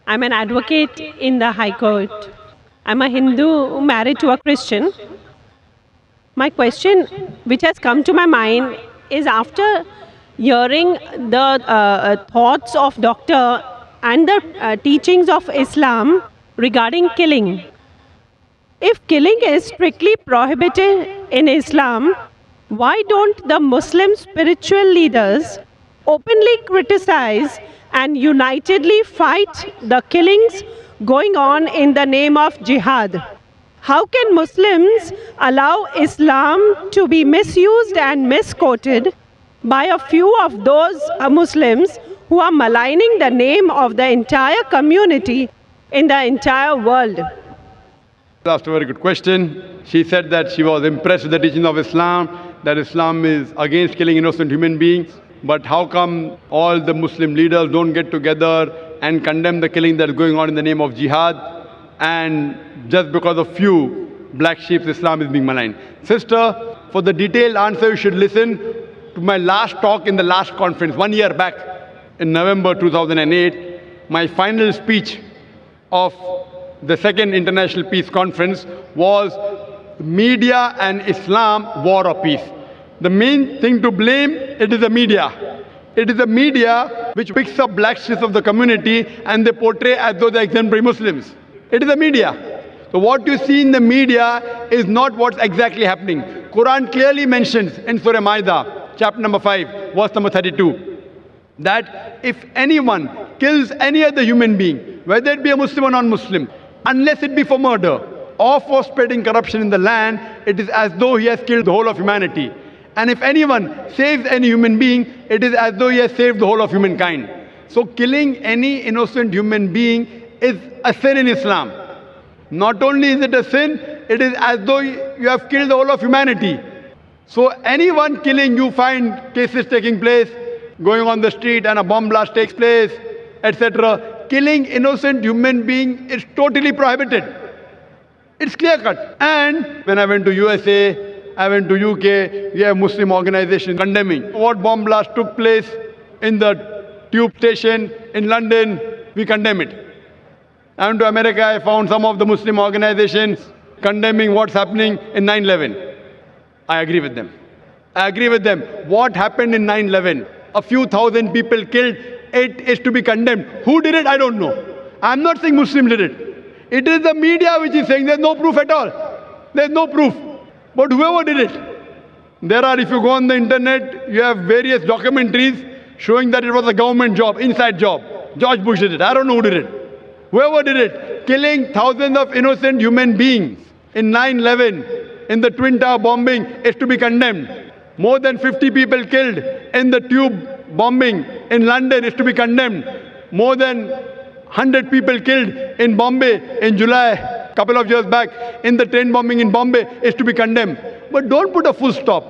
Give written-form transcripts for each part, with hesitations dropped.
I'm an advocate in the High Court. I'm a Hindu married to a Christian. My question, which has come to my mind, is after hearing the thoughts of doctor and the teachings of Islam regarding killing. If killing is strictly prohibited in Islam, why don't the Muslim spiritual leaders openly criticize and unitedly fight the killings going on in the name of jihad? How can Muslims allow Islam to be misused and misquoted by a few of those Muslims who are maligning the name of the entire community in the entire world? Asked a very good question. She said that she was impressed with the teaching of Islam, that Islam is against killing innocent human beings. But how come all the Muslim leaders don't get together and condemn the killing that is going on in the name of jihad? And just because of few black sheep, Islam is being maligned. Sister, for the detailed answer, you should listen to my last talk in the last conference, 1 year back in November 2008. My final speech of the second International Peace Conference was Media and Islam, War or Peace. The main thing to blame, it is the media. It is the media which picks up black sheep of the community and they portray as though they are exemplary Muslims. It is the media. So what you see in the media is not what's exactly happening. Quran clearly mentions in Surah Maida, chapter number 5, verse number 32, that if anyone kills any other human being, whether it be a Muslim or non-Muslim, unless it be for murder or for spreading corruption in the land, it is as though he has killed the whole of humanity. And if anyone saves any human being, it is as though he has saved the whole of humankind. So killing any innocent human being is a sin in Islam. Not only is it a sin, it is as though you have killed the whole of humanity. So anyone killing, you find cases taking place, going on the street and a bomb blast takes place, etc. Killing innocent human being is totally prohibited. It's clear cut. And when I went to USA, I went to UK, we have Muslim organizations condemning what bomb blast took place in the tube station in London. We condemn it. I went to America, I found some of the Muslim organizations condemning what's happening in 9/11. I agree with them. I agree with them. What happened in 9/11? A few thousand people killed. It is to be condemned. Who did it? I don't know. I'm not saying Muslims did it. It is the media which is saying there's no proof at all. There's no proof. But whoever did it, there are, if you go on the internet, you have various documentaries showing that it was a government job, inside job. George Bush did it. I don't know who did it. Whoever did it, killing thousands of innocent human beings in 9/11, in the Twin Tower bombing, is to be condemned. More than 50 people killed in the tube bombing in London is to be condemned. More than 100 people killed in Bombay in July, a couple of years back, in the train bombing in Bombay is to be condemned. But don't put a full stop.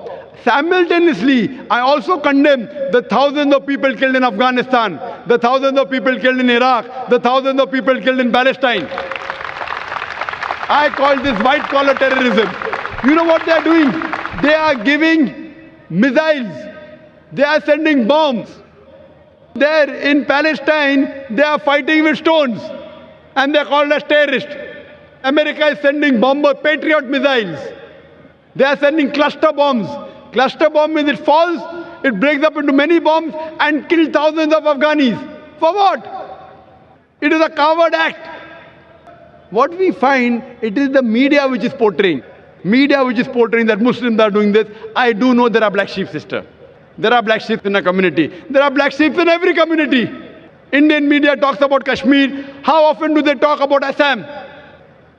Simultaneously, I also condemn the thousands of people killed in Afghanistan, the thousands of people killed in Iraq, the thousands of people killed in Palestine. I call this white-collar terrorism. You know what they are doing? They are giving missiles. They are sending bombs. There in Palestine, they are fighting with stones. And they are called as terrorists. America is sending bomber Patriot missiles. They are sending cluster bombs. Cluster bomb means it falls, it breaks up into many bombs and kills thousands of Afghanis. For what? It is a coward act. What we find, it is the media which is portraying. Media which is portraying that Muslims are doing this. I do know there are black sheep, sister. There are black sheep in a community. There are black sheep in every community. Indian media talks about Kashmir. How often do they talk about Assam?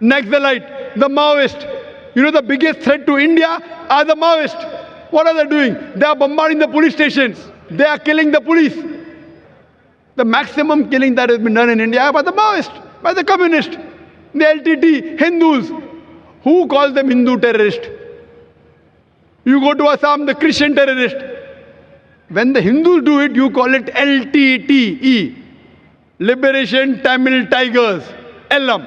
Naxalite, the Maoist. You know the biggest threat to India are the Maoists. What are they doing? They are bombarding the police stations. They are killing the police. The maximum killing that has been done in India by the Maoists, by the communists, the LTT, Hindus. Who calls them Hindu terrorists? You go to Assam, the Christian terrorist. When the Hindus do it, you call it LTTE, Liberation Tamil Tigers, LM.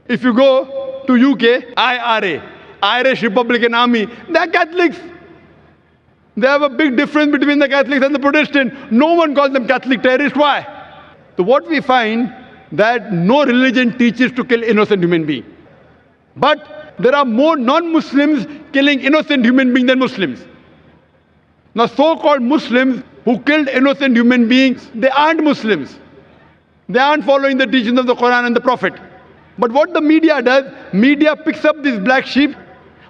If you go to UK, IRA, Irish Republican Army, they are Catholics. They have a big difference between the Catholics and the Protestants. No one calls them Catholic terrorists. Why? So what we find that no religion teaches to kill innocent human being. But there are more non-Muslims killing innocent human beings than Muslims. Now so-called Muslims who killed innocent human beings, they aren't Muslims. They aren't following the teachings of the Quran and the Prophet. But what the media does, media picks up these black sheep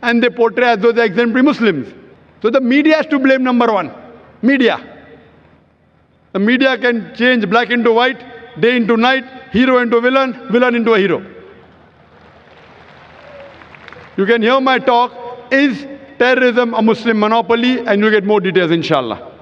and they portray as though they're exemplary Muslims. So the media has to blame, number one. Media. The media can change black into white, day into night, hero into villain, villain into a hero. You can hear my talk, Is Terrorism a Muslim Monopoly? And you'll get more details, inshallah.